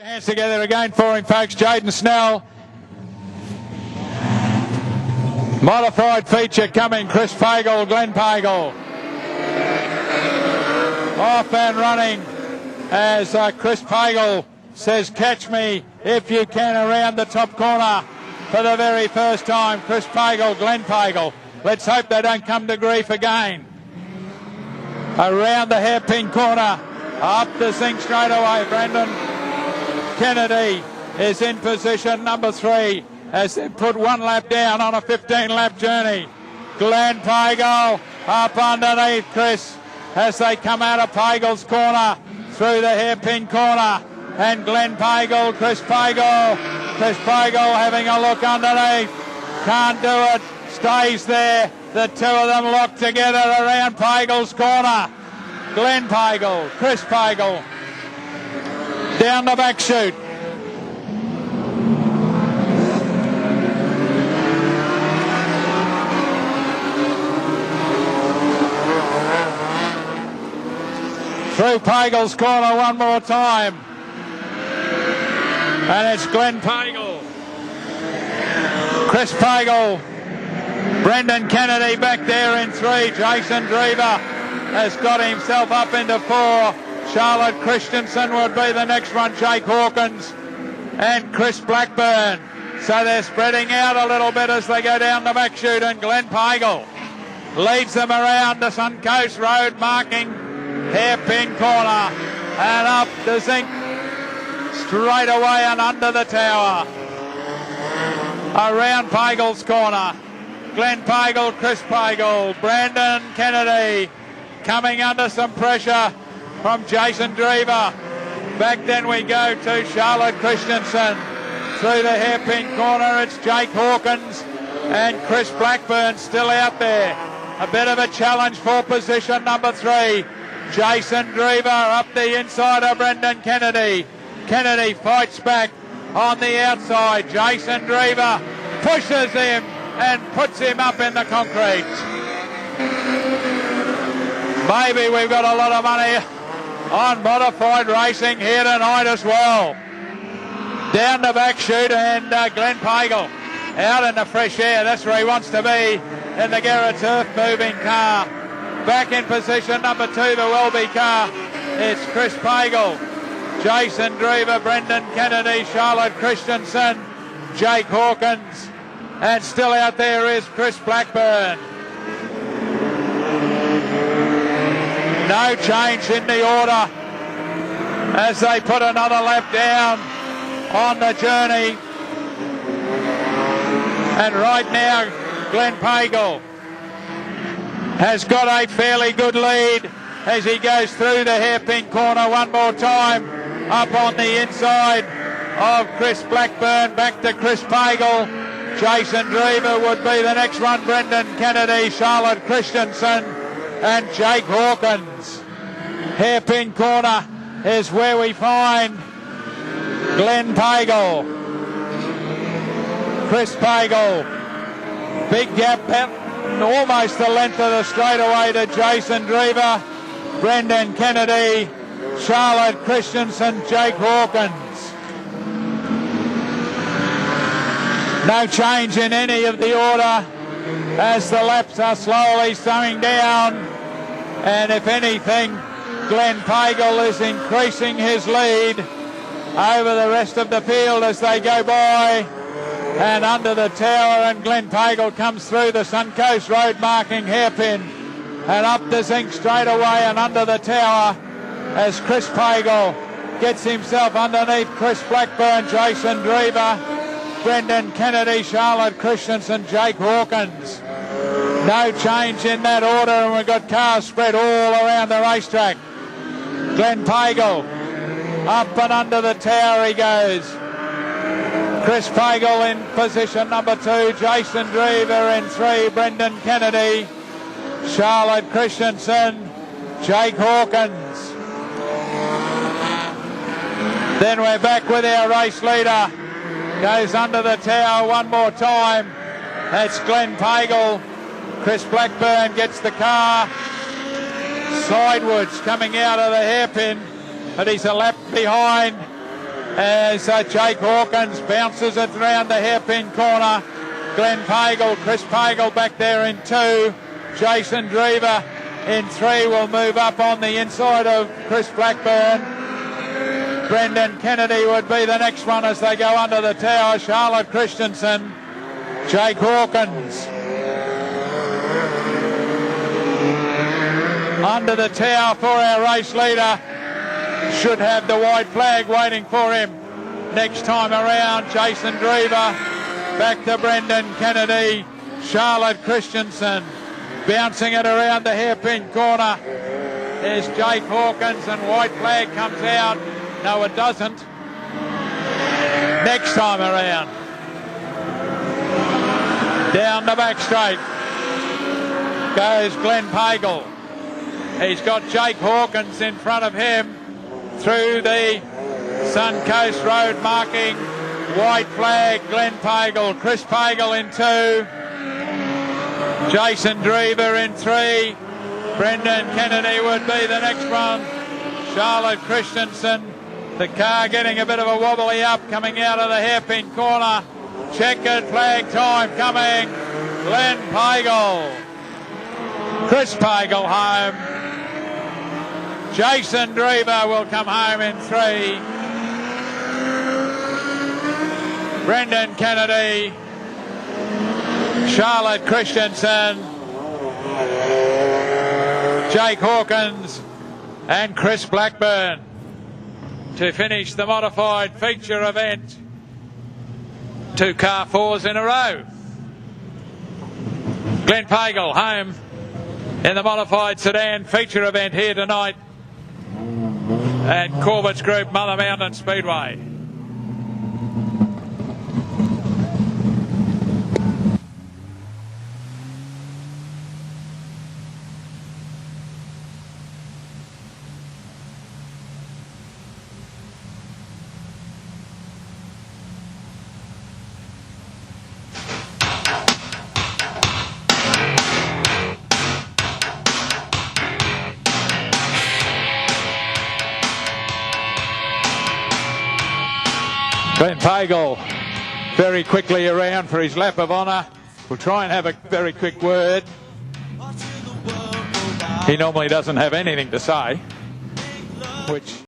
Hands together again for him, folks. Jaden Snell. Modified feature coming. Chris Pagel, Glenn Pagel. Off and running as Chris Pagel says, catch me if you can, around the top corner for the very first time. Chris Pagel, Glenn Pagel. Let's hope they don't come to grief again. Around the hairpin corner. Up the zinc straight away, Brendan Kennedy is in position number 3 as they put one lap down on a 15-lap journey. Glenn Pagel up underneath Chris as they come out of Pagel's corner through the hairpin corner. And Glenn Pagel, Chris Pagel having a look underneath. Can't do it. Stays there. The two of them locked together around Pagel's corner. Glenn Pagel, Chris Pagel. Down the back chute. Through Pagel's corner one more time. And it's Glenn Pagel, Chris Pagel, Brendan Kennedy back there in 3. Jason Drever has got himself up into 4. Charlotte Christensen would be the next one. Jake Hawkins and Chris Blackburn. So they're spreading out a little bit as they go down the back chute, and Glenn Pagel leads them around the Suncoast Road marking hairpin corner and up the zinc straight away and under the tower. Around Pagel's corner. Glenn Pagel, Chris Pagel, Brendan Kennedy coming under some pressure from Jason Drever. Back then we go to Charlotte Christensen. Through the hairpin corner, it's Jake Hawkins and Chris Blackburn still out there. A bit of a challenge for position number 3. Jason Drever up the inside of Brendan Kennedy. Kennedy fights back on the outside. Jason Drever pushes him and puts him up in the concrete. Maybe we've got a lot of money on modified racing here tonight as well. Down the back chute, and Glenn Pagel out in the fresh air. That's where he wants to be, in the Garrett's earth-moving car. Back in position number 2, the Welby car. It's Chris Pagel, Jason Drever, Brendan Kennedy, Charlotte Christensen, Jake Hawkins, and still out there is Chris Blackburn. No change in the order as they put another lap down on the journey. And right now, Glenn Pagel has got a fairly good lead as he goes through the hairpin corner one more time. Up on the inside of Chris Blackburn, back to Chris Pagel. Jason Drever would be the next one. Brendan Kennedy, Charlotte Christensen, and Jake Hawkins. Hairpin corner is where we find Glenn Pagel, Chris Pagel. Big gap, almost the length of the straightaway to Jason Drever, Brendan Kennedy, Charlotte Christensen, Jake Hawkins. No change in any of the order as the laps are slowly slowing down. And if anything, Glenn Pagel is increasing his lead over the rest of the field as they go by and under the tower, and Glenn Pagel comes through the Suncoast Road marking hairpin and up the zinc straight away and under the tower as Chris Pagel gets himself underneath Chris Blackburn, Jason Drever, Brendan Kennedy, Charlotte Christensen, Jake Hawkins. No change in that order, and we've got cars spread all around the racetrack. Glenn Pagel up and under the tower he goes. Chris Pagel in position number 2, Jason Drever in 3, Brendan Kennedy, Charlotte Christensen, Jake Hawkins. Then we're back with our race leader. Goes under the tower one more time. That's Glenn Pagel. Chris Blackburn gets the car sidewards coming out of the hairpin, but he's a lap behind as Jake Hawkins bounces it round the hairpin corner. Glenn Pagel, Chris Pagel back there in 2. Jason Drever in 3 will move up on the inside of Chris Blackburn. Brendan Kennedy would be the next one as they go under the tower. Charlotte Christensen, Jake Hawkins. Under the tower for our race leader. Should have the white flag waiting for him. Next time around, Jason Drever. Back to Brendan Kennedy. Charlotte Christensen. Bouncing it around the hairpin corner. There's Jake Hawkins and white flag comes out. No, it doesn't. Next time around. Down the back straight goes Glenn Pagel. He's got Jake Hawkins in front of him through the Suncoast Road marking. White flag, Glenn Pagel. Chris Pagel in 2. Jason Drever in 3. Brendan Kennedy would be the next one. Charlotte Christensen. The car getting a bit of a wobbly up coming out of the hairpin corner. Checkered flag time coming. Glenn Pagel. Chris Pagel home. Jason Drever will come home in 3. Brendan Kennedy. Charlotte Christensen. Jake Hawkins and Chris Blackburn to finish the modified feature event. 2 car 4s in a row. Glenn Pagel home in the modified sedan feature event here tonight at Corbet's Group Mother Mountain Speedway. Glenn Pagel very quickly around for his lap of honour. We'll try and have a very quick word. He normally doesn't have anything to say, which